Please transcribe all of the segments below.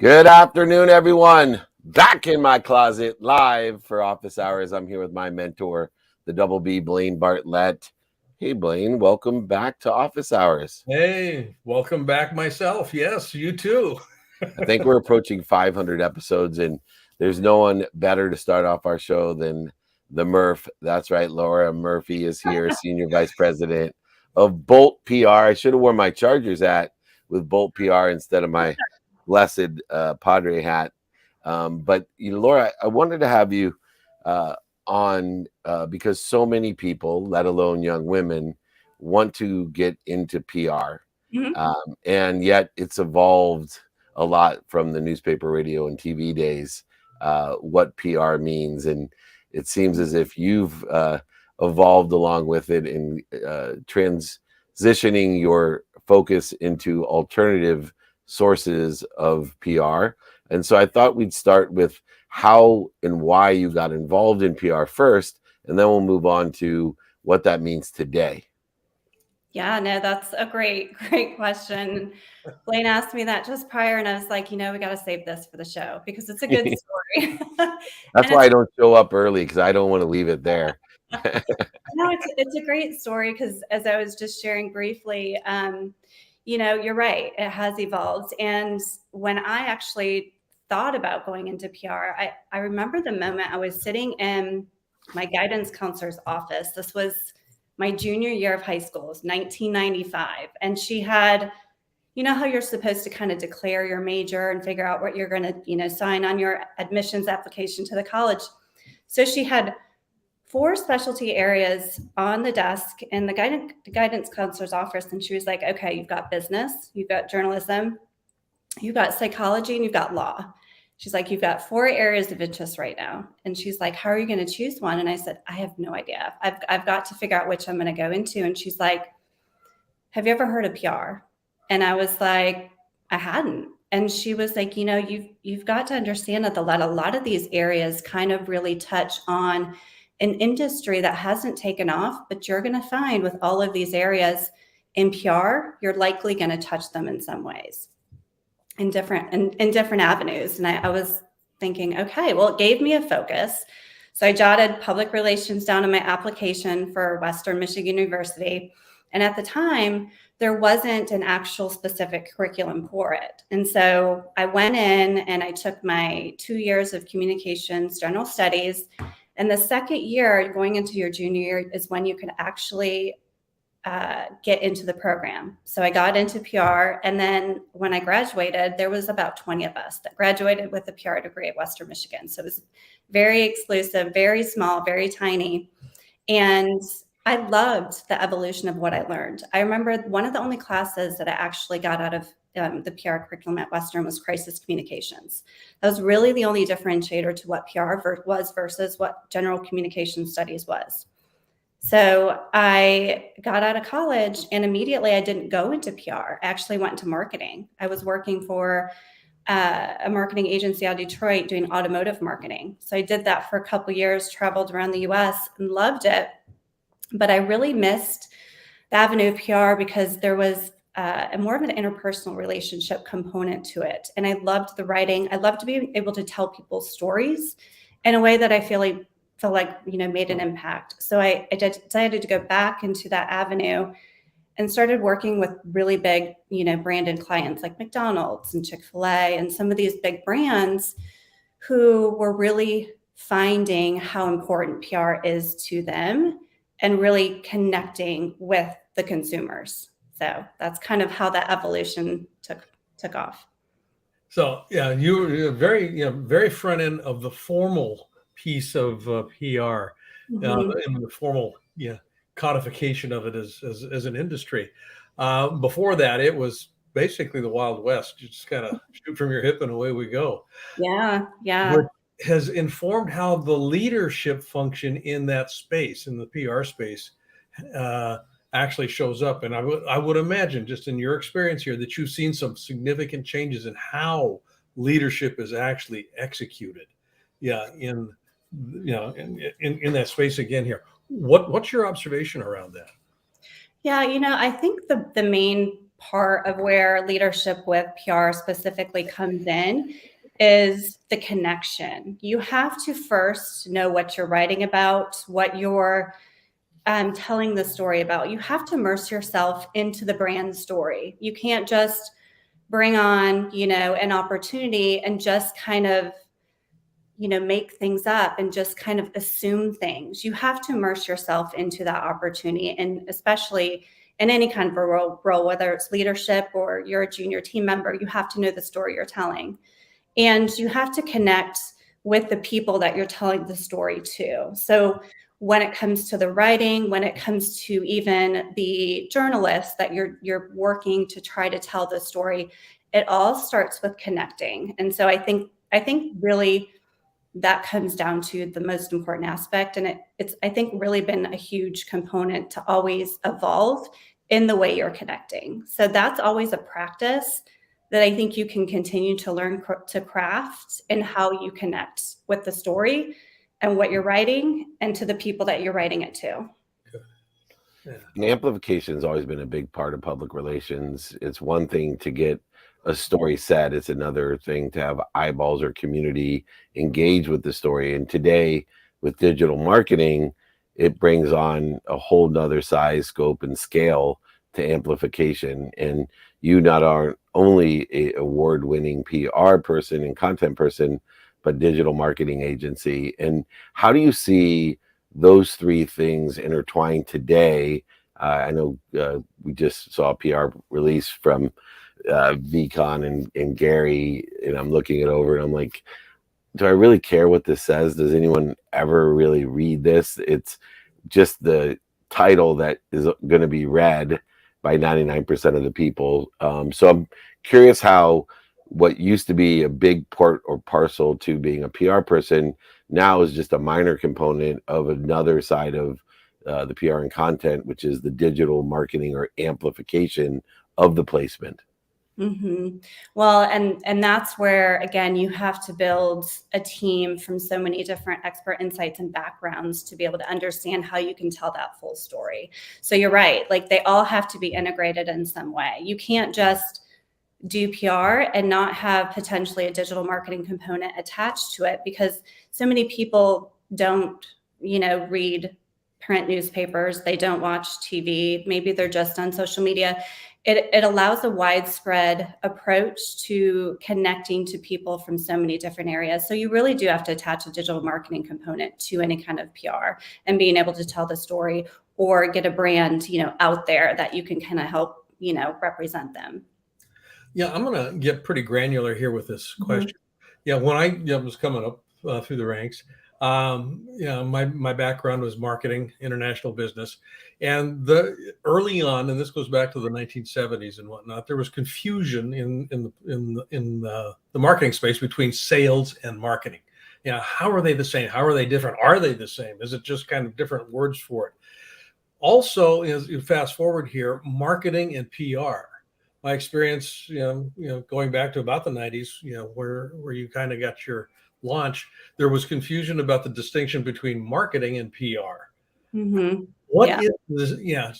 Good afternoon, everyone. Back in my closet, live for office hours. I'm here with my mentor, the double B, Blaine Bartlett. Hey, Blaine, welcome back to office hours. Hey, welcome back myself. Yes, you too. I think we're approaching 500 episodes, and there's no one better to start off our show than the Murph. That's right, Laura Murphy is here, Senior Vice President of Bolt PR. I should have worn my Chargers hat with Bolt PR instead of my blessed Padre hat. But Laura, I wanted to have you on because so many people, let alone young women, want to get into PR, and yet it's evolved a lot from the newspaper, radio, and TV days. What PR means, and it seems as if you've evolved along with it in transitioning your focus into alternative sources of PR. And so I thought we'd start with how and why you got involved in PR first, and then we'll move on to what that means today. Yeah, no, that's a great question. Blaine asked me that just prior, and I was like, we got to save this for the show because it's a good story. That's why I don't show up early, because I don't want to leave it there. No, it's a great story because as I was just sharing briefly, you're right. It has evolved. And when I actually thought about going into PR, I remember the moment I was sitting in my guidance counselor's office. This was my junior year of high school. It was 1995. And she had, how you're supposed to kind of declare your major and figure out what you're going to, sign on your admissions application to the college. So she had 4 specialty areas on the desk in the guidance counselor's office. And she was like, okay, you've got business, you've got journalism, you've got psychology, and you've got law. She's like, you've got 4 areas of interest right now. And she's like, how are you going to choose one? And I said, I have no idea. I've got to figure out which I'm going to go into. And she's like, have you ever heard of PR? And I was like, I hadn't. And she was like, you've got to understand that a lot of these areas kind of really touch on an industry that hasn't taken off, but you're going to find with all of these areas in PR, you're likely going to touch them in some ways. In different avenues. And I was thinking, okay, well, it gave me a focus. So I jotted public relations down in my application for Western Michigan University. And at the time, there wasn't an actual specific curriculum for it. And so I went in and I took my 2 years of communications, general studies. And the second year, going into your junior year, is when you could actually get into the program. So I got into PR. And then when I graduated, there was about 20 of us that graduated with a PR degree at Western Michigan. So it was very exclusive, very small, very tiny. And I loved the evolution of what I learned. I remember one of the only classes that I actually got out of the PR curriculum at Western was crisis communications. That was really the only differentiator to what PR was versus what general communication studies was. So I got out of college and immediately I didn't go into PR. I actually went into marketing. I was working for a marketing agency out of Detroit doing automotive marketing. So I did that for a couple of years, traveled around the US and loved it. But I really missed the avenue of PR because there was a more of an interpersonal relationship component to it. And I loved the writing. I loved to be able to tell people's stories in a way that I feel like made an impact. So I decided to go back into that avenue and started working with really big, branded clients like McDonald's and Chick-fil-A and some of these big brands who were really finding how important PR is to them and really connecting with the consumers. So that's kind of how that evolution took off. So yeah, you're very front end of the formal piece of PR, and the formal codification of it as an industry. Before that, it was basically the Wild West. You just kind of shoot from your hip and away we go. Yeah. What has informed how the leadership function in that space, in the PR space, actually shows up. And I would imagine, just in your experience here, that you've seen some significant changes in how leadership is actually executed. Yeah, in that space again here. What's your observation around that? Yeah, I think the main part of where leadership with PR specifically comes in is the connection. You have to first know what you're writing about, what you're telling the story about. You have to immerse yourself into the brand story. You can't just bring on, an opportunity and just kind of, make things up and just kind of assume things. You have to immerse yourself into that opportunity, and especially in any kind of a role, whether it's leadership or you're a junior team member, you have to know the story you're telling. And you have to connect with the people that you're telling the story to. So when it comes to the writing, when it comes to even the journalists that you're working to try to tell the story, it all starts with connecting. And so I think really that comes down to the most important aspect. And it's, I think, really been a huge component to always evolve in the way you're connecting. So that's always a practice that I think you can continue to learn to craft in how you connect with the story and what you're writing and to the people that you're writing it to. Yeah. And amplification has always been a big part of public relations. It's one thing to get a story said. It's another thing to have eyeballs or community engage with the story. And today with digital marketing, it brings on a whole nother size, scope, and scale to amplification. And you not are only a award-winning PR person and content person, but digital marketing agency. And how do you see those three things intertwined today? I know we just saw a PR release from VCon and Gary, and I'm looking it over and I'm like, do I really care what this says? Does anyone ever really read this? It's just the title that is going to be read by 99% of the people. So I'm curious how what used to be a big part or parcel to being a PR person now is just a minor component of another side of the PR and content, which is the digital marketing or amplification of the placement. Mm-hmm. Well, and that's where, again, you have to build a team from so many different expert insights and backgrounds to be able to understand how you can tell that full story. So you're right. Like, they all have to be integrated in some way. You can't just do PR and not have potentially a digital marketing component attached to it, because so many people don't, read print newspapers. They don't watch TV. Maybe they're just on social media. It allows a widespread approach to connecting to people from so many different areas. So you really do have to attach a digital marketing component to any kind of PR and being able to tell the story or get a brand, out there that you can kind of help, represent them. Yeah, I'm going to get pretty granular here with this question. Mm-hmm. Yeah, when I was coming up through the ranks, my background was marketing, international business, and early on, and this goes back to the 1970s and whatnot, there was confusion in the marketing space between sales and marketing. How are they the same? How are they different? Are they the same? Is it just kind of different words for it? Also, as you fast forward here, marketing and PR. My experience, going back to about the 90s, where you kind of got your launch, there was confusion about the distinction between marketing and PR. Mm-hmm. What is this? Yeah,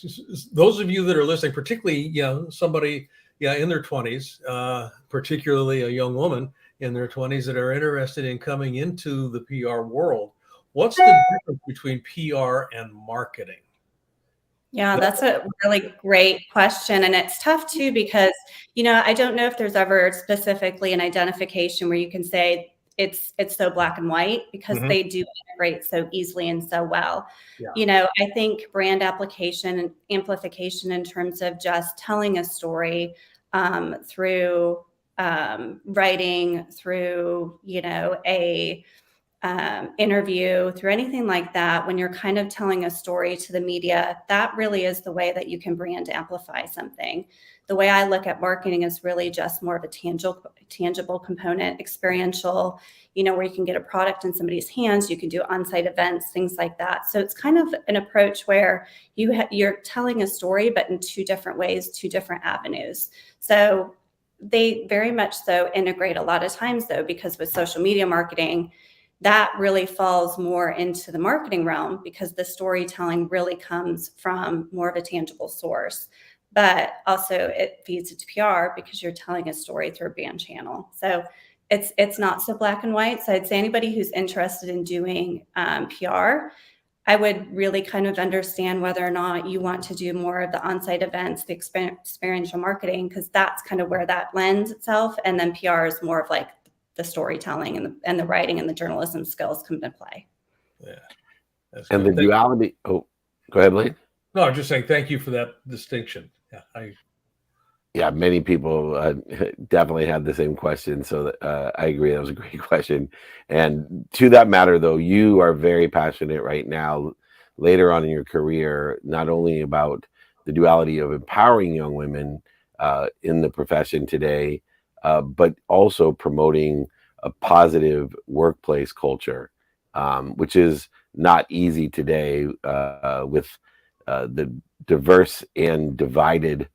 those of you that are listening, particularly somebody in their 20s, particularly a young woman in their 20s that are interested in coming into the PR world, what's the difference between PR and marketing? Yeah, that's a really great question. And it's tough too, because, I don't know if there's ever specifically an identification where you can say it's so black and white, because mm-hmm. they do integrate so easily and so well. Yeah. I think brand application and amplification in terms of just telling a story through writing, through, a interview, through anything like that, when you're kind of telling a story to the media, that really is the way that you can brand amplify something. The way I look at marketing is really just more of a tangible component, experiential, where you can get a product in somebody's hands, you can do on-site events, things like that. So it's kind of an approach where you're telling a story, but in two different ways, two different avenues. So they very much so integrate a lot of times, though, because with social media marketing, that really falls more into the marketing realm, because the storytelling really comes from more of a tangible source. but also it feeds into PR because you're telling a story through a band channel. So it's not so black and white. So I'd say anybody who's interested in doing PR, I would really kind of understand whether or not you want to do more of the on-site events, the experiential marketing, because that's kind of where that lends itself. And then PR is more of like the storytelling and the writing and the journalism skills come into play. Yeah. And the duality. Oh, go ahead, Blaine. No, I'm just saying thank you for that distinction. Yeah, many people definitely had the same question. So I agree. That was a great question. And to that matter, though, you are very passionate right now, later on in your career, not only about the duality of empowering young women in the profession today, but also promoting a positive workplace culture, which is not easy today with the diverse and divided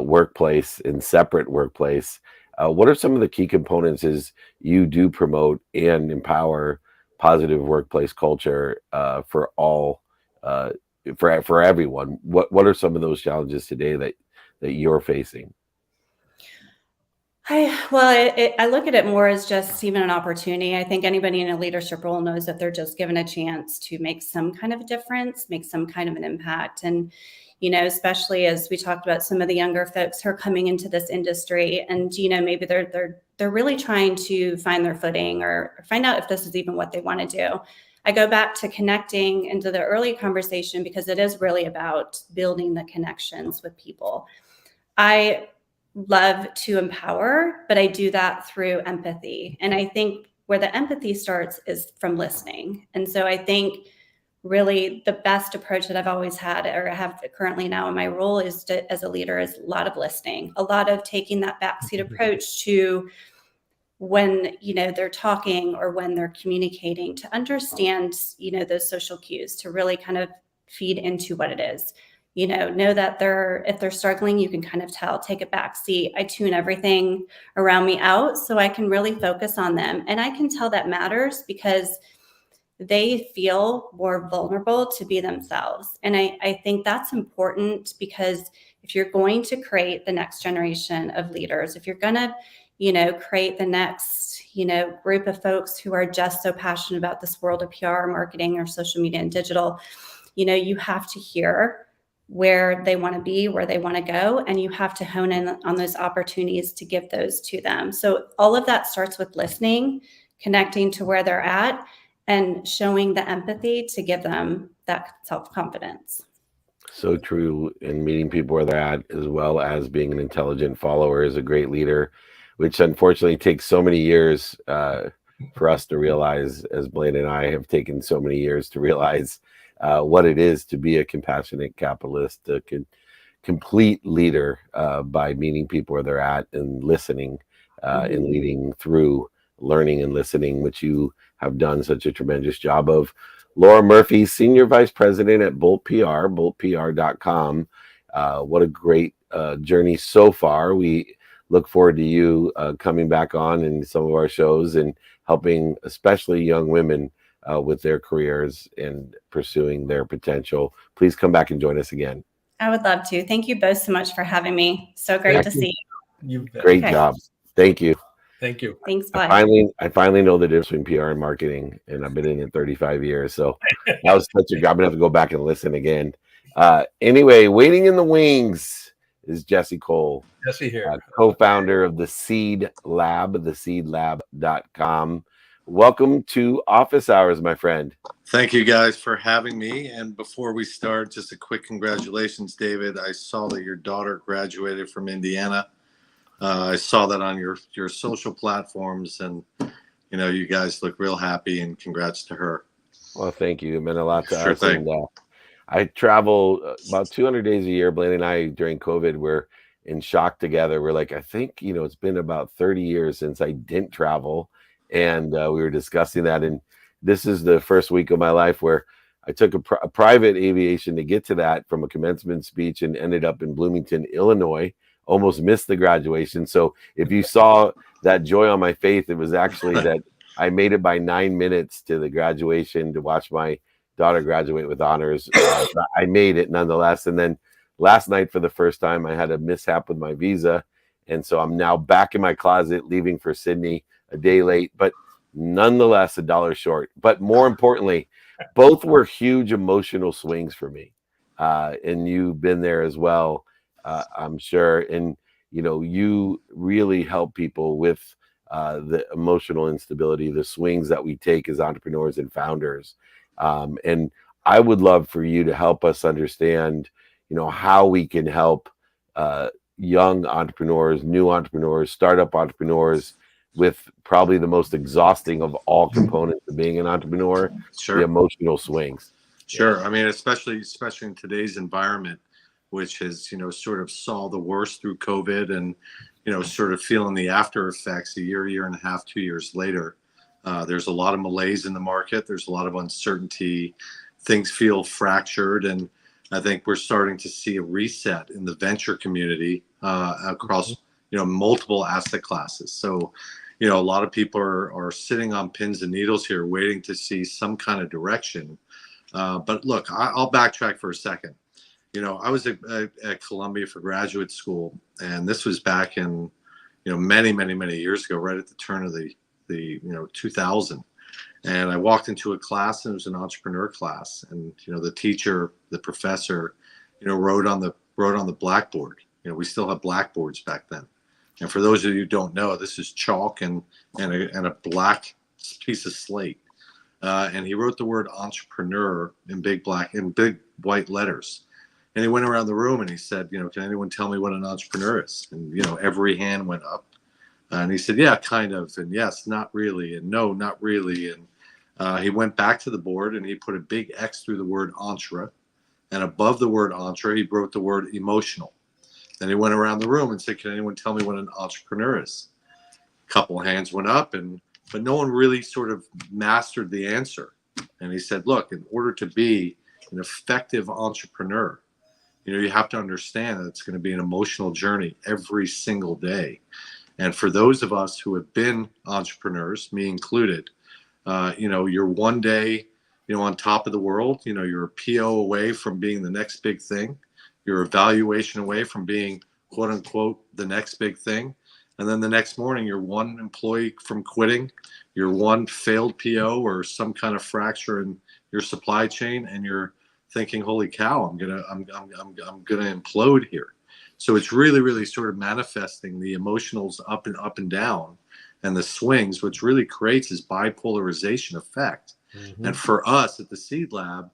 workplace and separate workplace. What are some of the key components as you do promote and empower positive workplace culture for all, for everyone? What are some of those challenges today that you're facing? I look at it more as just even an opportunity. I think anybody in a leadership role knows that they're just given a chance to make some kind of a difference, make some kind of an impact. And, especially as we talked about some of the younger folks who are coming into this industry and, maybe they're really trying to find their footing or find out if this is even what they want to do. I go back to connecting into the early conversation because it is really about building the connections with people. I love to empower, but I do that through empathy. And I think where the empathy starts is from listening. And so I think really the best approach that I've always had or have currently now in my role is as a leader is a lot of listening, a lot of taking that backseat approach to when, they're talking or when they're communicating to understand, those social cues to really kind of feed into what it is. Know that if they're struggling, you can kind of tell, take a back seat. I tune everything around me out so I can really focus on them. And I can tell that matters because they feel more vulnerable to be themselves. And I think that's important because if you're going to create the next generation of leaders, if you're going to, create the next, group of folks who are just so passionate about this world of PR, marketing, or social media and digital, you have to hear where they want to be, where they want to go, and you have to hone in on those opportunities to give those to them. So all of that starts with listening, connecting to where they're at, and showing the empathy to give them that self-confidence. So true. And meeting people where they're at, as well as being an intelligent follower, is a great leader, which unfortunately takes so many years for us to realize, as Blaine and I have taken so many years to realize what it is to be a compassionate capitalist, a complete leader by meeting people where they're at and listening and leading through learning and listening, which you have done such a tremendous job of. Laura Murphy, Senior Vice President at Bolt PR, boltpr.com. What a great journey so far. We look forward to you coming back on in some of our shows and helping especially young women with their careers and pursuing their potential. Please come back and join us again. I would love to. Thank you both so much for having me. So great to see you. Great job. Thank you. Thank you. Thanks. Bye. I finally know the difference between PR and marketing, and I've been in it 35 years. So that was such a I'm gonna have to go back and listen again. Anyway, waiting in the wings is Jesse Cole. Jesse here. Co-founder of the Seed Lab, theseedlab.com. Welcome to Office Hours, my friend. Thank you guys for having me. And before we start, just a quick congratulations, David. I saw that your daughter graduated from Indiana. I saw that on your social platforms, and you guys look real happy, and congrats to her. Well, thank you. It meant a lot to Sure us. thing. And I travel about 200 days a year. Blaine and I, during COVID, were in shock together. We're like, I think, it's been about 30 years since I didn't travel. And we were discussing that. And this is the first week of my life where I took a private aviation to get to that from a commencement speech and ended up in Bloomington, Illinois. Almost missed the graduation. So if you saw that joy on my face, it was actually that I made it by 9 minutes to the graduation to watch my daughter graduate with honors. I made it nonetheless. And then last night for the first time, I had a mishap with my visa. And so I'm now back in my closet, leaving for Sydney a day late, but nonetheless, $1 short. But more importantly, both were huge emotional swings for me. And you've been there as well, I'm sure. And, you really help people with the emotional instability, the swings that we take as entrepreneurs and founders. And I would love for you to help us understand, how we can help young entrepreneurs, new entrepreneurs, startup entrepreneurs with probably the most exhausting of all components of being an entrepreneur, Sure. the emotional swings. Sure. I mean, especially in today's environment, which has, sort of saw the worst through COVID and, sort of feeling the after effects a year and a half, 2 years later. There's a lot of malaise in the market. There's a lot of uncertainty. Things feel fractured. And I think we're starting to see a reset in the venture community across, multiple asset classes. So, a lot of people are sitting on pins and needles here, waiting to see some kind of direction. But look, I'll backtrack for a second. I was at Columbia for graduate school, and this was back in, many, many, many years ago, right at the turn of the 2000. And I walked into a class, and it was an entrepreneur class. And, the teacher, the professor, wrote on the blackboard. We still have blackboards back then. And for those of you who don't know, this is chalk and a black piece of slate. And he wrote the word entrepreneur in big white letters. And he went around the room and he said, can anyone tell me what an entrepreneur is? And, every hand went up. And he said, yeah, kind of. And yes, not really. And no, not really. And he went back to the board and he put a big X through the word entre. And above the word entre, he wrote the word emotional. Then he went around the room and said, can anyone tell me what an entrepreneur is? A couple hands went up, but no one really sort of mastered the answer. And he said, look, in order to be an effective entrepreneur, you have to understand that it's going to be an emotional journey every single day. And for those of us who have been entrepreneurs, me included, you're one day, on top of the world. You're a PO away from being the next big thing. You're a valuation away from being, quote unquote, the next big thing. And then the next morning, you're one employee from quitting. You're one failed PO or some kind of fracture in your supply chain, and you're thinking, "Holy cow, I'm gonna implode here." So it's really, really sort of manifesting the emotionals up and down, and the swings, which really creates this bipolarization effect. Mm-hmm. And for us at the Seed Lab,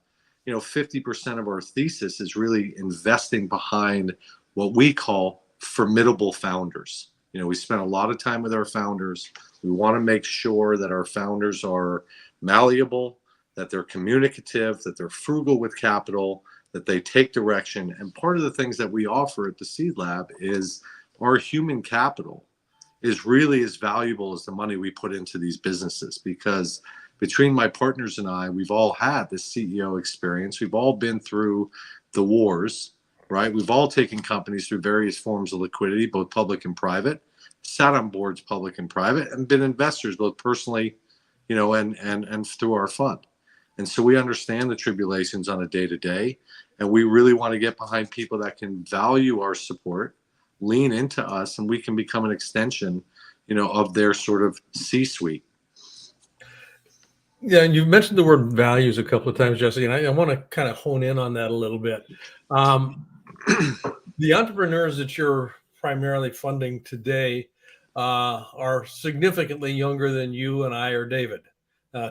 50% of our thesis is really investing behind what we call formidable founders. We spend a lot of time with our founders. We want to make sure that our founders are malleable, that they're communicative, that they're frugal with capital, that they take direction. And part of the things that we offer at the Seed Lab is our human capital is really as valuable as the money we put into these businesses, because between my partners and I, we've all had this CEO experience. We've all been through the wars, right? We've all taken companies through various forms of liquidity, both public and private, sat on boards, public and private, and been investors, both personally, and through our fund. And so we understand the tribulations on a day-to-day, and we really want to get behind people that can value our support, lean into us, and we can become an extension, of their sort of C-suite. Yeah, and you've mentioned the word values a couple of times, Jesse, and I want to kind of hone in on that a little bit. The entrepreneurs that you're primarily funding today are significantly younger than you and I or David.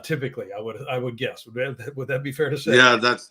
Typically, I would guess. Would that be fair to say? Yeah, that's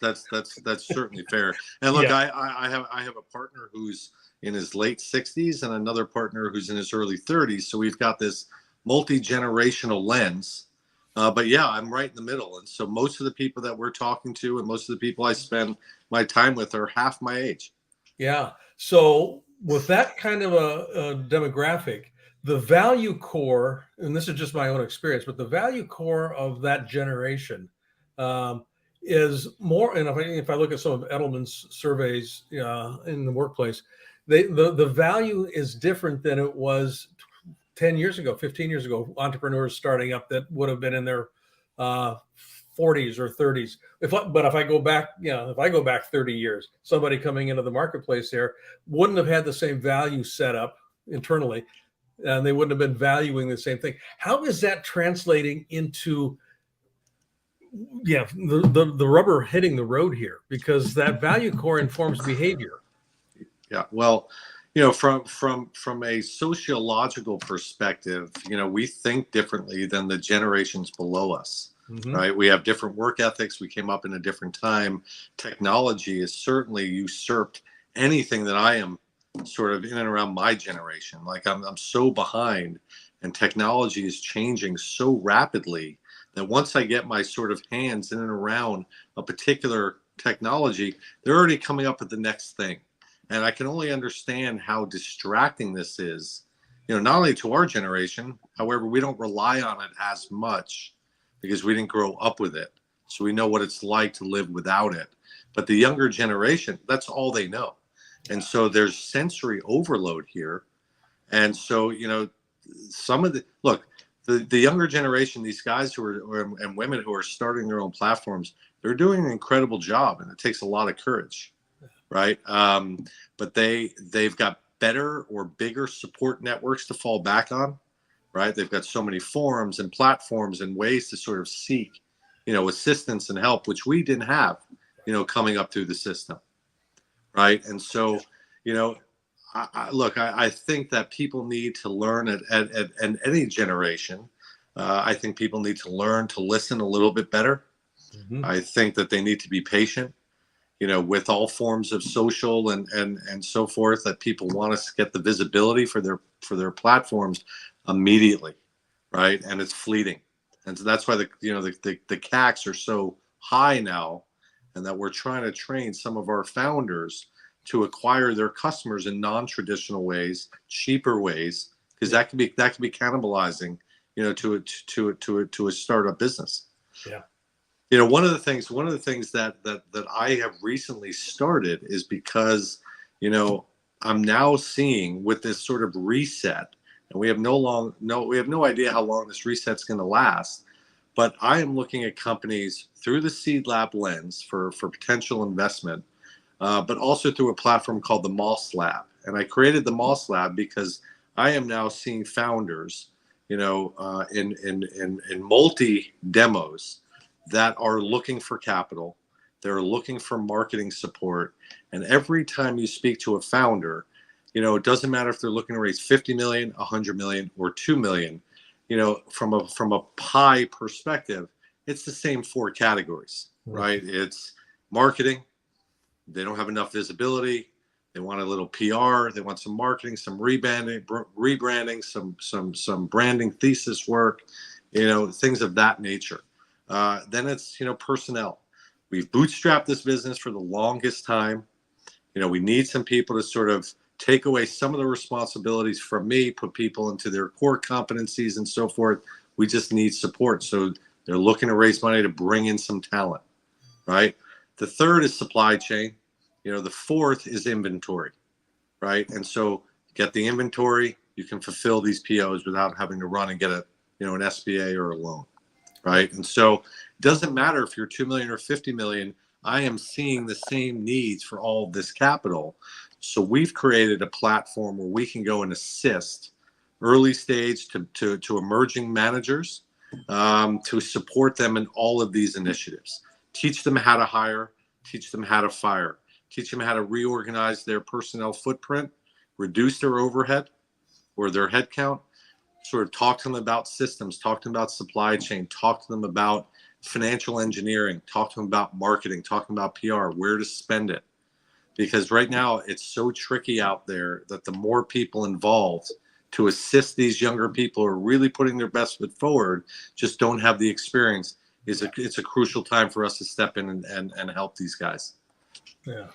certainly fair. And look, Yeah. I have a partner who's in his late 60s and another partner who's in his early 30s. So we've got this multi-generational lens. But yeah, I'm right in the middle. And so most of the people that we're talking to and most of the people I spend my time with are half my age. Yeah. So with that kind of a demographic, the value core, and this is just my own experience, but the value core of that generation is more, and if I look at some of Edelman's surveys in the workplace, the value is different than it was 10 years ago, 15 years ago, entrepreneurs starting up that would have been in their 40s or 30s. If I go back, if I go back 30 years, somebody coming into the marketplace there wouldn't have had the same value set up internally, and they wouldn't have been valuing the same thing. How is that translating into the rubber hitting the road here? Because that value core informs behavior. Yeah, well, from a sociological perspective, we think differently than the generations below us. Mm-hmm. Right? We have different work ethics. We came up in a different time. Technology has certainly usurped anything that I am sort of in and around my generation. Like I'm so behind, and technology is changing so rapidly that once I get my sort of hands in and around a particular technology, they're already coming up with the next thing. And I can only understand how distracting this is, not only to our generation. However, we don't rely on it as much because we didn't grow up with it. So we know what it's like to live without it. But the younger generation, that's all they know. And so there's sensory overload here. And so, some of the younger generation, these guys and women who are starting their own platforms, they're doing an incredible job, and it takes a lot of courage. Right. But they've got better or bigger support networks to fall back on. Right. They've got so many forums and platforms and ways to sort of seek, assistance and help, which we didn't have, coming up through the system. Right. And so, I think that people need to learn at any generation. I think people need to learn to listen a little bit better. Mm-hmm. I think that they need to be patient. With all forms of social and so forth, that people want to get the visibility for their platforms immediately, right? And it's fleeting, and so that's why the CACs are so high now, and that we're trying to train some of our founders to acquire their customers in non-traditional ways, cheaper ways, because that can be cannibalizing, to a startup business. Yeah. One of the things that I have recently started is because, I'm now seeing with this sort of reset, and we have no idea how long this reset's going to last, but I am looking at companies through the Seed Lab lens for potential investment, but also through a platform called the Moss Lab. And I created the Moss Lab because I am now seeing founders, in multi demos that are looking for capital. They're looking for marketing support. And every time you speak to a founder, it doesn't matter if they're looking to raise 50 million, 100 million, or 2 million, from a pie perspective, it's the same four categories, right? It's marketing. They don't have enough visibility. They want a little PR. They want some marketing, some rebranding, some branding thesis work, things of that nature. Then it's, personnel. We've bootstrapped this business for the longest time. We need some people to sort of take away some of the responsibilities from me, put people into their core competencies and so forth. We just need support. So they're looking to raise money to bring in some talent, right? The third is supply chain. The fourth is inventory, right? And so get the inventory, you can fulfill these POs without having to run and get an SBA or a loan. Right. And so it doesn't matter if you're 2 million or 50 million, I am seeing the same needs for all of this capital. So we've created a platform where we can go and assist early stage to emerging managers, to support them in all of these initiatives, teach them how to hire, teach them how to fire, teach them how to reorganize their personnel footprint, reduce their overhead or their headcount. Sort of talk to them about systems, talk to them about supply chain, talk to them about financial engineering, talk to them about marketing, talk to them about PR, where to spend it. Because right now it's so tricky out there that the more people involved to assist these younger people who are really putting their best foot forward, just don't have the experience, it's a crucial time for us to step in and help these guys. Yeah.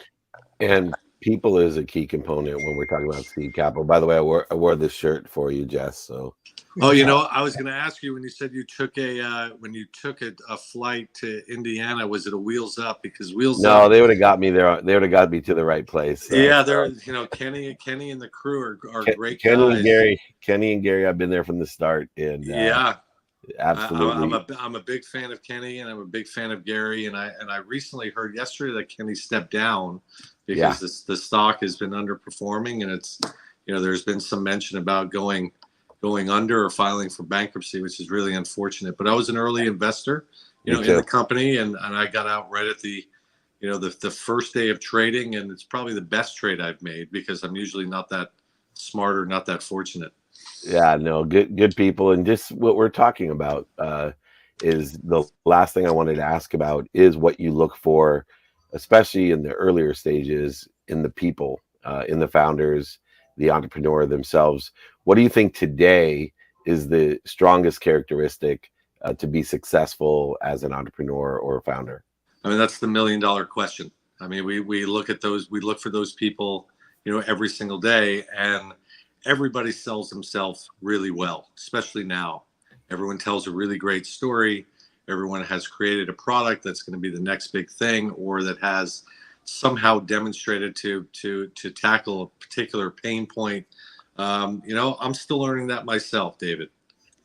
And people is a key component when we're talking about seed capital. By the way, I wore this shirt for you, Jess. So. Oh, I was going to ask you when you said you took a flight to Indiana, was it a Wheels Up? Because Wheels Up. No, they would have got me there. They would have got me to the right place. Yeah, they're Kenny and the crew are great Kenny guys. Kenny and Gary. I've been there from the start, and yeah. Absolutely. I'm a big fan of Kenny, and I'm a big fan of Gary. And I recently heard yesterday that Kenny stepped down because the stock has been underperforming, and it's, there's been some mention about going under or filing for bankruptcy, which is really unfortunate. But I was an early investor, in the company, and I got out right at the first day of trading, and it's probably the best trade I've made because I'm usually not that smart or not that fortunate. Yeah, no, good people. And just what we're talking about is the last thing I wanted to ask about is what you look for, especially in the earlier stages, in the people, in the founders, the entrepreneur themselves. What do you think today is the strongest characteristic to be successful as an entrepreneur or a founder? I mean, that's the $1 million question. I mean, we look at those, we look for those people, every single day, and everybody sells themselves really well, especially now. Everyone tells a really great story. Everyone has created a product that's going to be the next big thing, or that has somehow demonstrated to tackle a particular pain point. I'm still learning that myself, David.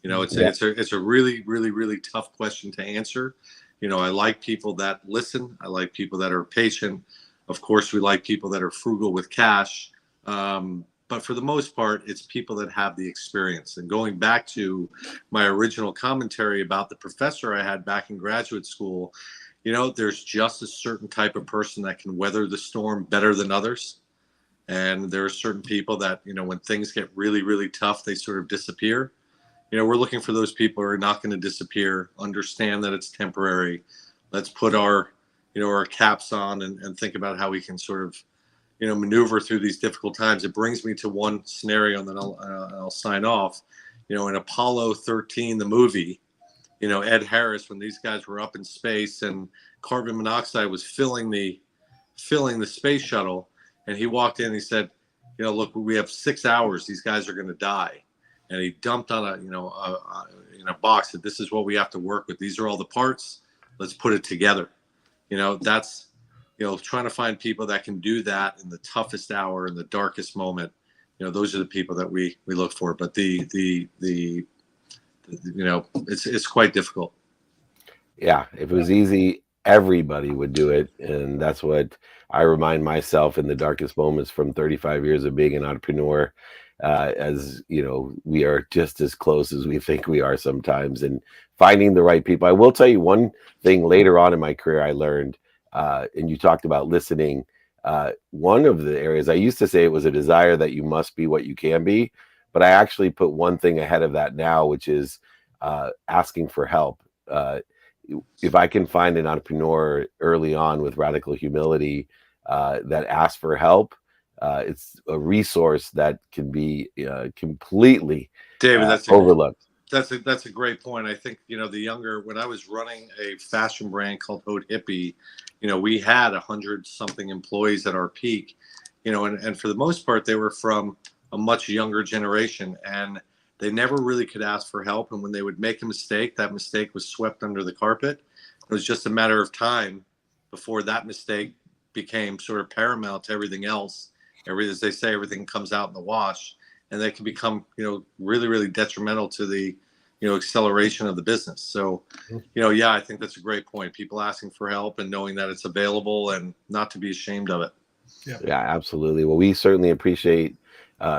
It's a really, really, really tough question to answer. I like people that listen. I like people that are patient. Of course, we like people that are frugal with cash. But for the most part, it's people that have the experience. And going back to my original commentary about the professor I had back in graduate school, there's just a certain type of person that can weather the storm better than others. And there are certain people that, when things get really, really tough, they sort of disappear. We're looking for those people who are not going to disappear, understand that it's temporary. Let's put our caps on and think about how we can sort of, maneuver through these difficult times. It brings me to one scenario, and then I'll sign off. In Apollo 13, the movie, Ed Harris, when these guys were up in space and carbon monoxide was filling the space shuttle, and he walked in and he said, look, we have 6 hours. These guys are going to die. And he dumped on a box that this is what we have to work with. These are all the parts. Let's put it together. That's, trying to find people that can do that in the toughest hour, in the darkest moment. Those are the people that we look for. But it's quite difficult. Yeah, if it was easy, everybody would do it. And that's what I remind myself in the darkest moments from 35 years of being an entrepreneur. As we are just as close as we think we are sometimes, and finding the right people. I will tell you one thing later on in my career I learned, and you talked about listening. One of the areas I used to say it was a desire that you must be what you can be, but I actually put one thing ahead of that now, which is asking for help. If I can find an entrepreneur early on with radical humility that asks for help, it's a resource that can be completely David, overlooked. That's a great point. I think, when I was running a fashion brand called Haute Hippie, we had 100-something employees at our peak, and for the most part, they were from a much younger generation, and they never really could ask for help. And when they would make a mistake, that mistake was swept under the carpet. It was just a matter of time before that mistake became sort of paramount to everything else. As they say, everything comes out in the wash, and they can become, really, really detrimental to the, acceleration of the business. So, I think that's a great point. People asking for help and knowing that it's available and not to be ashamed of it. Yeah, absolutely. Well, we certainly appreciate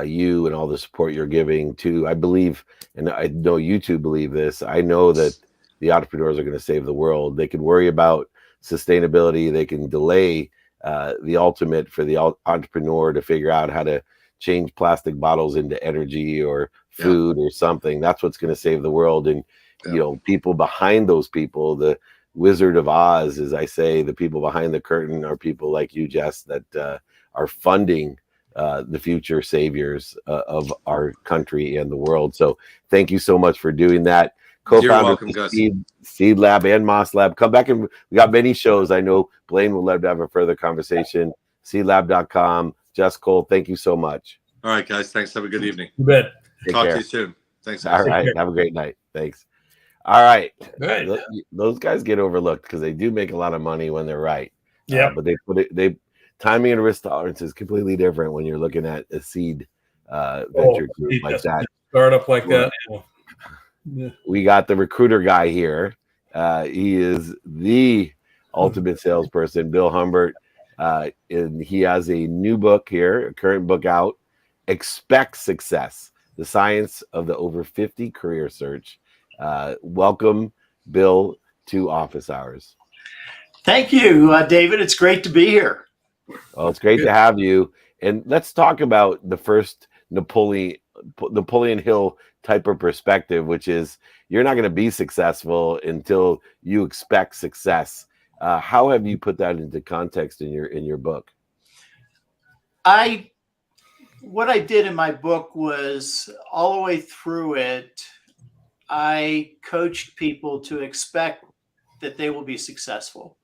you and all the support you're giving to, I believe, and I know you two believe this, I know that the entrepreneurs are going to save the world. They can worry about sustainability. They can delay the ultimate for the entrepreneur to figure out how to change plastic bottles into energy or food or something. That's what's going to save the world. And, people behind those people, the Wizard of Oz, as I say, the people behind the curtain are people like you, Jess, that are funding the future saviors of our country and the world. So thank you so much for doing that. Co-founder of Seed Lab and Moss Lab. Come back, and we got many shows. I know Blaine would love to have a further conversation. seedlab.com. Jess Cole, thank you so much. All right, guys. Thanks. Have a good evening. You bet. Talk to you soon. Thanks, guys. All right. Have a great night. Thanks. All right. Those guys get overlooked because they do make a lot of money when they're right. Yeah. But timing and risk tolerance is completely different when you're looking at a seed venture group like that. Startup like that. Yeah. We got the recruiter guy here. He is the ultimate salesperson, Bill Humbert. And he has a new book here, a current book out, Expect Success, the Science of the Over 50 Career Search. Welcome, Bill, to Office Hours. Thank you, David. It's great to be here. Well, it's great to have you. And let's talk about the first Napoleon Hill type of perspective, which is you're not going to be successful until you expect success. How have you put that into context in your book? What I did in my book was all the way through it, I coached people to expect that they will be successful.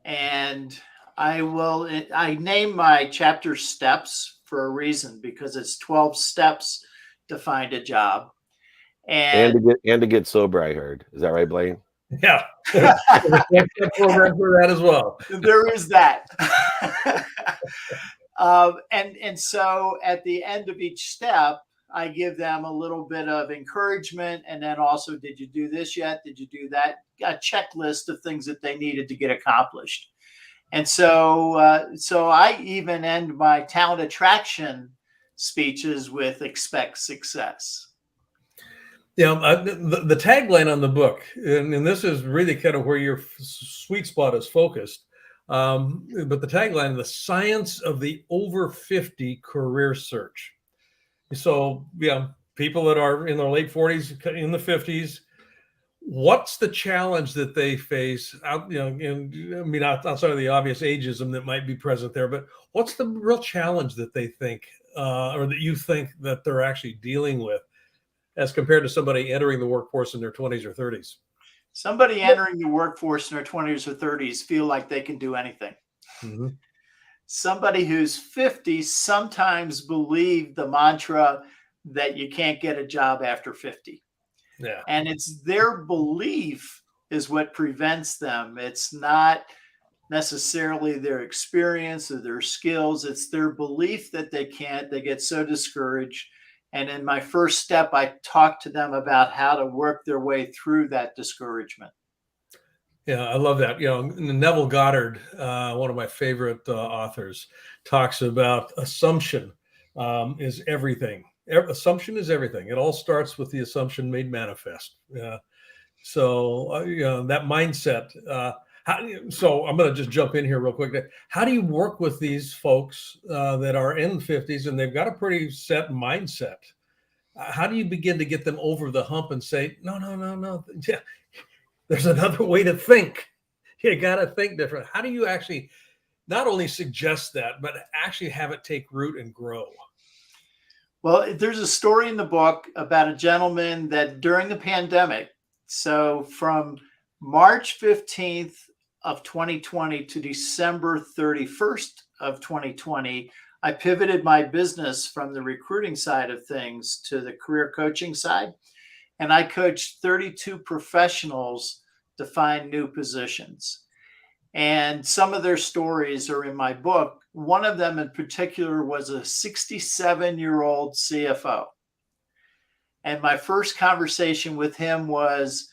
And I name my chapter steps for a reason, because it's 12 steps to find a job. And to get sober, I heard. Is that right, Blaine? Yeah. Program for that as well. There is that. And so at the end of each step, I give them a little bit of encouragement. And then also, did you do this yet? Did you do that? A checklist of things that they needed to get accomplished. And so I even end my talent attraction speeches with expect success. Yeah, the tagline on the book, and this is really kind of where your sweet spot is focused. But the tagline, the science of the over 50 career search. So, yeah, people that are in their late 40s, in the 50s, what's the challenge that they face out, outside of the obvious ageism that might be present there, but what's the real challenge that they think, or that you think that they're actually dealing with as compared to somebody entering the workforce in their 20s or 30s? Somebody entering the workforce in their 20s or 30s feel like they can do anything. Mm-hmm. Somebody who's 50 sometimes believe the mantra that you can't get a job after 50. Yeah. And it's their belief is what prevents them. It's not necessarily their experience or their skills. It's their belief that they can't. They get so discouraged. And in my first step, I talk to them about how to work their way through that discouragement. Yeah, I love that. Neville Goddard, one of my favorite authors, talks about assumption is everything. Assumption is everything. It all starts with the assumption made manifest. So that mindset. So I'm going to just jump in here real quick. How do you work with these folks that are in the 50s and they've got a pretty set mindset? How do you begin to get them over the hump and say, no, yeah, there's another way to think. You got to think different. How do you actually not only suggest that, but actually have it take root and grow? Well, there's a story in the book about a gentleman that during the pandemic, so from March 15th of 2020 to December 31st of 2020, I pivoted my business from the recruiting side of things to the career coaching side. And I coached 32 professionals to find new positions. And some of their stories are in my book. One of them in particular was a 67-year-old CFO. And my first conversation with him was,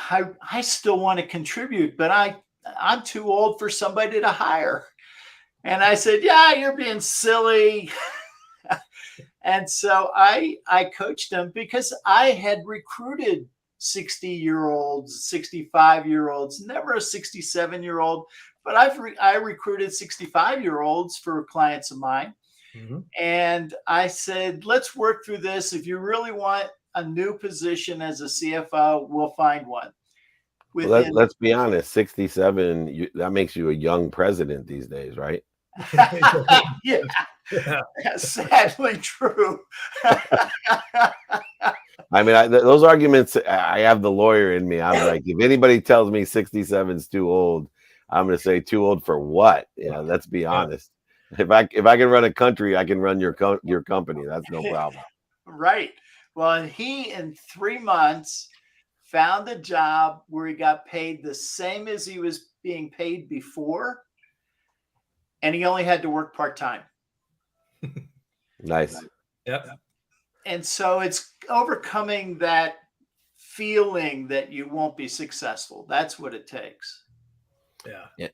I still want to contribute, but I'm too old for somebody to hire. And I said, yeah, you're being silly. And so I coached him because I had recruited 60-year-olds, 65-year-olds, never a 67-year-old, but I recruited 65-year-olds for clients of mine. Mm-hmm. And I said, let's work through this. If you really want a new position as a CFO, we'll find one. Let's be honest, 67, that makes you a young president these days, right? Yeah, sadly true. I mean, those arguments, I have the lawyer in me. I'm like, if anybody tells me 67 is too old, I'm going to say too old for what? Yeah, let's be honest. If I can run a country, I can run your company. That's no problem. Right. Well, and he in 3 months found a job where he got paid the same as he was being paid before, and he only had to work part-time. Nice. Yep. And so it's overcoming that feeling that you won't be successful. That's what it takes. Yeah.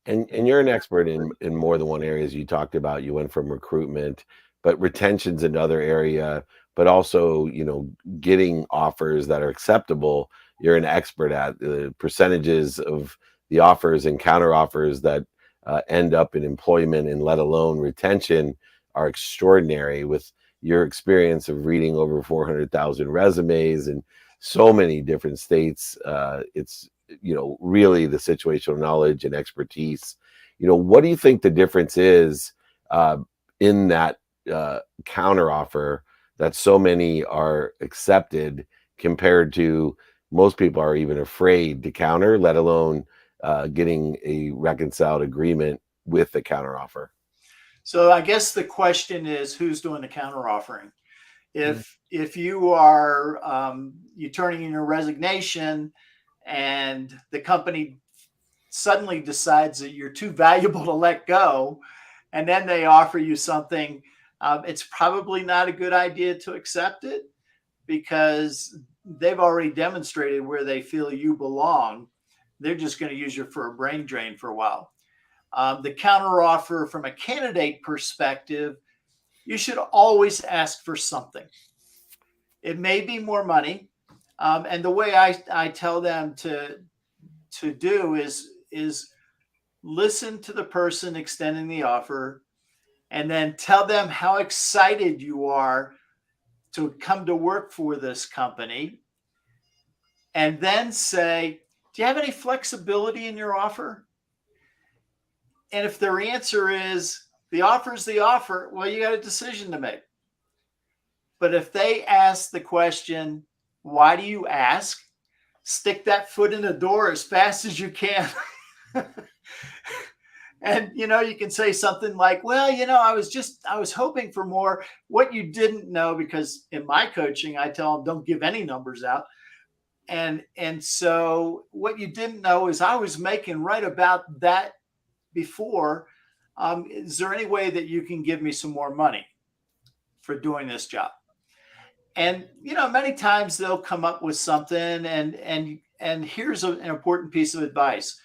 And you're an expert in more than one area. As you talked about, you went from recruitment, but retention's another area, but also, getting offers that are acceptable. You're an expert at the percentages of the offers and counter offers that end up in employment, and let alone retention, are extraordinary. With your experience of reading over 400,000 resumes in so many different states, it's really the situational knowledge and expertise. What do you think the difference is in that counter offer that so many are accepted, compared to most people are even afraid to counter, let alone getting a reconciled agreement with the counter offer? So I guess the question is, who's doing the counter offering? If you are you turning in your resignation, and the company suddenly decides that you're too valuable to let go, and then they offer you something, it's probably not a good idea to accept it, because they've already demonstrated where they feel you belong. They're just going to use you for a brain drain for a while. The counter offer from a candidate perspective, you should always ask for something. It may be more money. And the way I tell them to do is listen to the person extending the offer, and then tell them how excited you are to come to work for this company. And then say, do you have any flexibility in your offer? And if their answer is the offer is the offer, well, you got a decision to make. But if they ask the question, why do you ask? Stick that foot in the door as fast as you can. And, you can say something like, well, I was hoping for more. What you didn't know, because in my coaching, I tell them, don't give any numbers out. And so what you didn't know is I was making right about that before. Is there any way that you can give me some more money for doing this job? And, many times they'll come up with something, and here's an important piece of advice.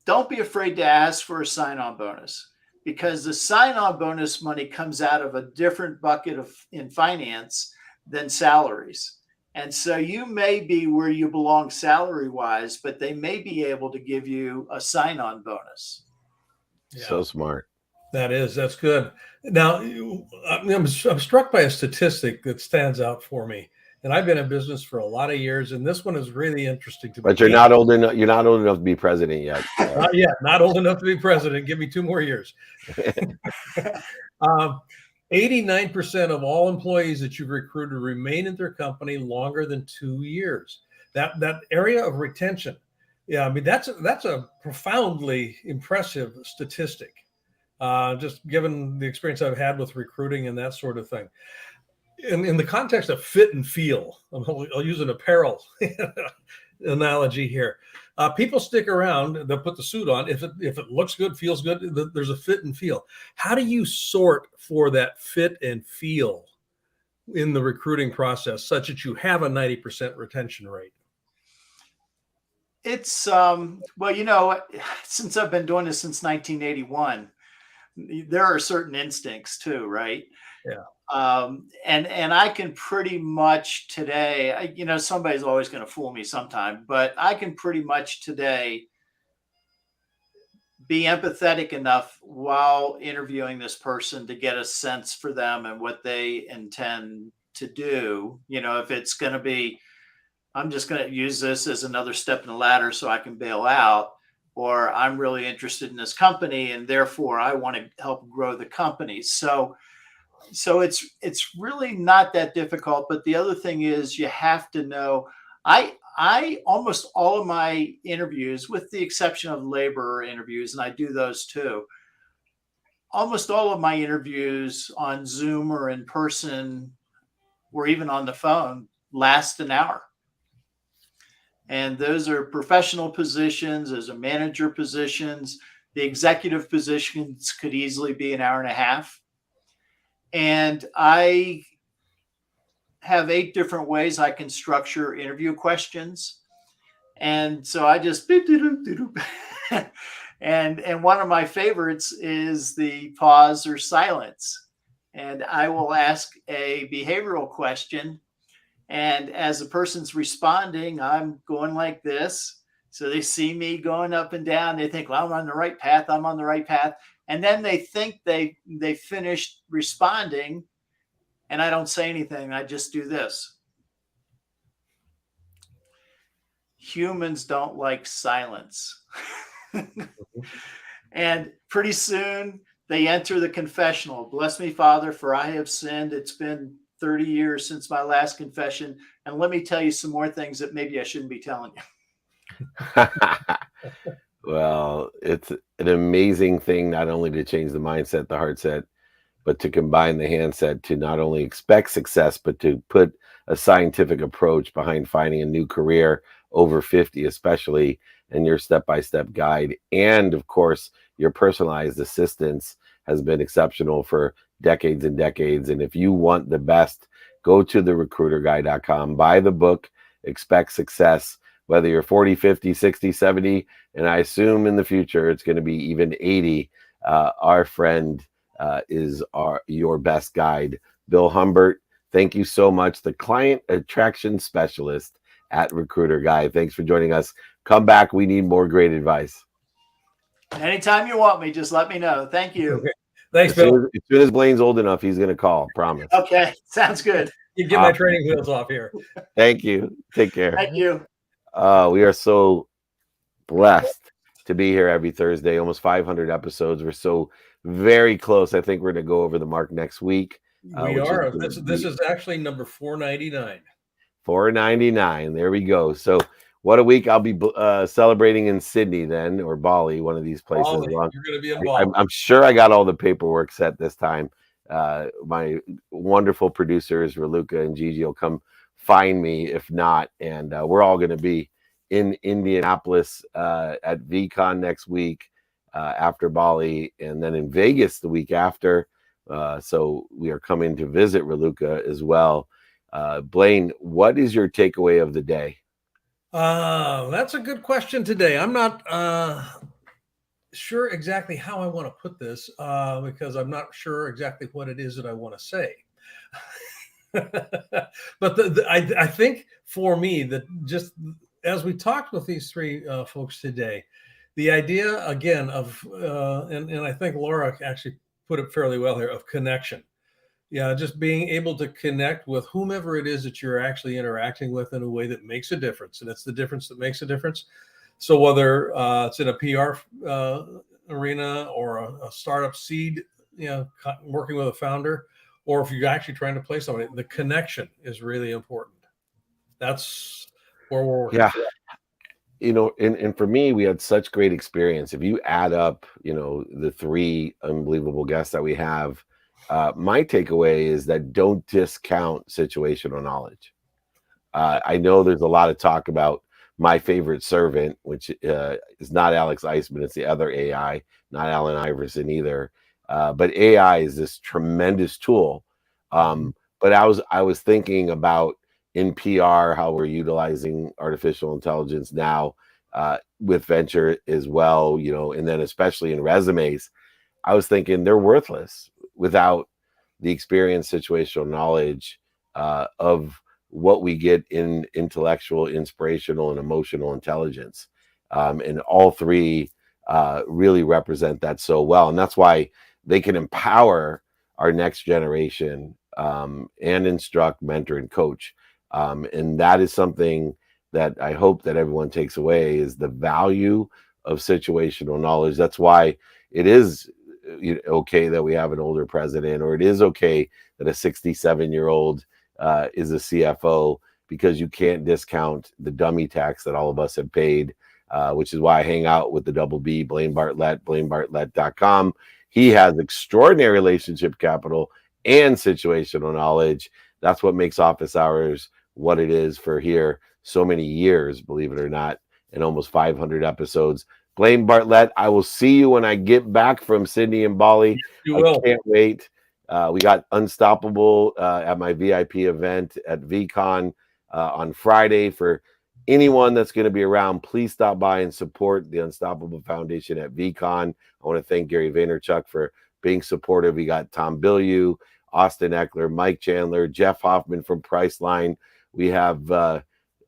Don't be afraid to ask for a sign-on bonus, because the sign-on bonus money comes out of a different bucket in finance than salaries. And so you may be where you belong salary-wise, but they may be able to give you a sign-on bonus. Yeah. So smart. That's good. Now, I'm struck by a statistic that stands out for me. And I've been in business for a lot of years, and this one is really interesting to me. But you're not old enough. You're not old enough to be president yet. Not yet. Not old enough to be president. Give me 2 more years. 89% of all employees that you've recruited remain in their company longer than 2 years. That area of retention, that's a profoundly impressive statistic. Just given the experience I've had with recruiting and that sort of thing. In the context of fit and feel, I'll use an apparel analogy here. People stick around, they'll put the suit on. If it looks good, feels good, there's a fit and feel. How do you sort for that fit and feel in the recruiting process such that you have a 90% retention rate? It's, since I've been doing this since 1981, there are certain instincts too, right? Yeah. And I can pretty much today, somebody's always going to fool me sometime, but I can pretty much today be empathetic enough while interviewing this person to get a sense for them and what they intend to do. If it's going to be, I'm just going to use this as another step in the ladder so I can bail out, or I'm really interested in this company and therefore I want to help grow the company. So it's really not that difficult. But the other thing is, you have to know, I almost all of my interviews, with the exception of labor interviews, and I do those too, almost all of my interviews on Zoom or in person or even on the phone last an hour. And those are professional positions, those are manager positions. The executive positions could easily be an hour and a half. And I have 8 different ways I can structure interview questions. And so I just and one of my favorites is the pause or silence. And I will ask a behavioral question. And as the person's responding, I'm going like this. So they see me going up and down. They think, well, I'm on the right path. I'm on the right path. And then they think they finished responding, and I don't say anything. I just do this. Humans don't like silence. And pretty soon they enter the confessional. Bless me, Father, for I have sinned. It's been 30 years since my last confession. And let me tell you some more things that maybe I shouldn't be telling you. Well, it's an amazing thing not only to change the mindset, the heart set, but to combine the handset to not only expect success, but to put a scientific approach behind finding a new career over 50, especially, and your step-by-step guide. And of course, your personalized assistance has been exceptional for decades and decades. And if you want the best, go to therecruiterguy.com, buy the book, Expect Success, whether you're 40, 50, 60, 70, and I assume in the future it's going to be even 80. Our friend is your best guide. Bill Humbert, thank you so much. The client attraction specialist at Recruiter Guy. Thanks for joining us. Come back. We need more great advice. Anytime you want me, just let me know. Thank you. Okay. Thanks, Bill. As soon as Blaine's old enough, he's going to call. Promise. Okay. Sounds good. You get my training wheels off here. Thank you. Take care. Thank you. We are so blessed to be here every Thursday, almost 500 episodes. We're so very close. I think we're going to go over the mark next week. We are. This is actually number 499. 499. There we go. So what a week. I'll be celebrating in Sydney then, or Bali, one of these places. Bali. You're going to be in Bali. I'm sure I got all the paperwork set this time. My wonderful producers, Raluca and Gigi, will come find me if not. And we're all going to be in Indianapolis at VCon next week after Bali, and then in Vegas the week after. So we are coming to visit Raluca as well. Blaine, what is your takeaway of the day? That's a good question today. I'm not sure exactly how I want to put this because I'm not sure exactly what it is that I want to say. But I think for me that just as we talked with these three folks today, the idea again of and I think Laura actually put it fairly well here, of connection. Yeah, just being able to connect with whomever it is that you're actually interacting with in a way that makes a difference, and it's the difference that makes a difference. So whether it's in a PR arena or a startup seed, working with a founder, or if you're actually trying to play somebody, the connection is really important. That's where we're working. Yeah. And for me, we had such great experience. If you add up, the three unbelievable guests that we have, my takeaway is that don't discount situational knowledge. I know there's a lot of talk about my favorite servant, which is not Alex Eisman. It's the other AI, not Allen Iverson either. But AI is this tremendous tool. But I was thinking about in PR, how we're utilizing artificial intelligence now with venture as well, and then especially in resumes. I was thinking they're worthless without the experience, situational knowledge of what we get in intellectual, inspirational, and emotional intelligence. And all three really represent that so well. And that's why they can empower our next generation and instruct, mentor, and coach. And that is something that I hope that everyone takes away, is the value of situational knowledge. That's why it is okay that we have an older president, or it is okay that a 67-year-old is a CFO, because you can't discount the dummy tax that all of us have paid, which is why I hang out with the double B, Blaine Bartlett, BlaineBartlett.com. He has extraordinary relationship capital and situational knowledge. That's what makes office hours what it is for here so many years, believe it or not, and almost 500 episodes. Blaine Bartlett, I will see you when I get back from Sydney and Bali. You will. I can't wait. We got Unstoppable at my VIP event at VCon on Friday. For anyone that's going to be around, please stop by and support the Unstoppable Foundation at VCon. I want to thank Gary Vaynerchuk for being supportive. We got Tom Bilyeu, Austin Eckler, Mike Chandler, Jeff Hoffman from Priceline. We have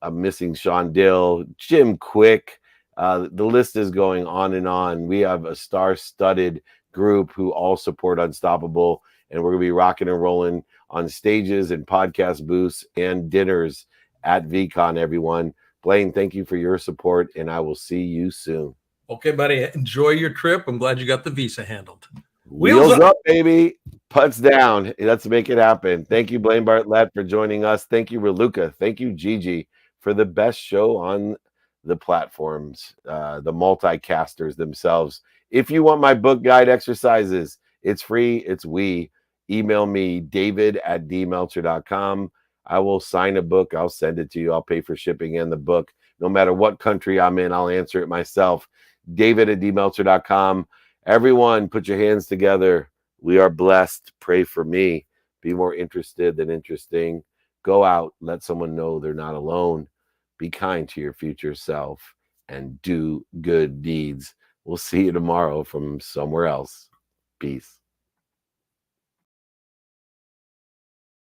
I'm missing Sean Dill, Jim Quick. The list is going on and on. We have a star-studded group who all support Unstoppable, and we're going to be rocking and rolling on stages and podcast booths and dinners at VCon, everyone. Blaine, thank you for your support, and I will see you soon. Okay, buddy. Enjoy your trip. I'm glad you got the visa handled. Wheels up, baby. Putts down. Let's make it happen. Thank you, Blaine Bartlett, for joining us. Thank you, Raluca. Thank you, Gigi, for the best show on the platforms, the multicasters themselves. If you want my book guide exercises, it's free. It's we. Email me, david@dmeltzer.com. I will sign a book. I'll send it to you. I'll pay for shipping and the book. No matter what country I'm in, I'll answer it myself. david@dmeltzer.com. Everyone, put your hands together. We are blessed. Pray for me. Be more interested than interesting. Go out. Let someone know they're not alone. Be kind to your future self and do good deeds. We'll see you tomorrow from somewhere else. Peace.